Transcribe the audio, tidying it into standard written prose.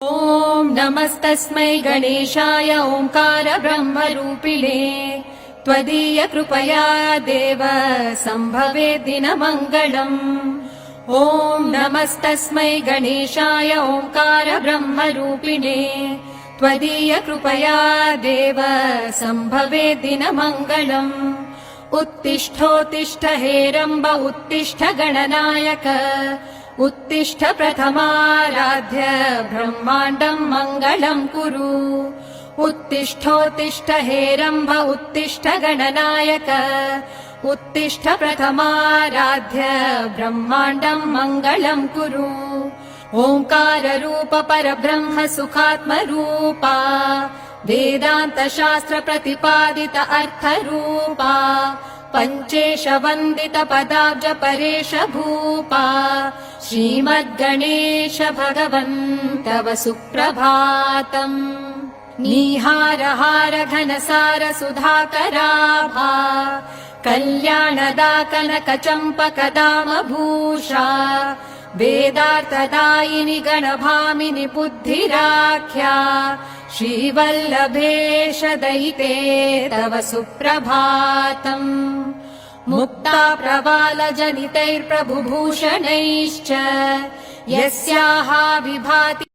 ॐ नमस्तस्मै गणेशाय ओंकार ब्रह्मरूपिणे त्वदीय कृपया देव सम्भवे दिनमङ्गलम्। ॐ नमस्तस्मै गणेशाय ओंकार ब्रह्मरूपिणे त्वदीय कृपया देव सम्भवे दिनमङ्गलम्। उत्तिष्ठोत्तिष्ठ हेरम्ब उत्तिष्ठ गणनायक उत्तिष्ठ प्रथमाराध्य ब्रह्माण्डं मङ्गलं कुरु। उत्तिष्ठोत्तिष्ठ हेरम्ब उत्तिष्ठ गणनायक उत्तिष्ठ प्रथमाराध्य ब्रह्माण्डं मङ्गलं कुरु। ओंकार रूप परब्रह्म सुखात्मरूपा वेदान्त शास्त्र प्रतिपादित अर्थरूपा पञ्चेश वन्दित पदाब्ज परेश भूपा श्रीमद्गणेश भगवन् तव सुप्रभातम्। नीहारहार घनसार सुधाकराभा कल्याणदा कनक चम्पकदाम भूषा वेदार्थदायिनि गणभामिनि बुद्धिराख्या श्रीवल्लभेश दयिते तव सुप्रभातम्। मुक्ता प्रवाल जनितैर्प्रभुभूषणैश्च यस्याः विभाति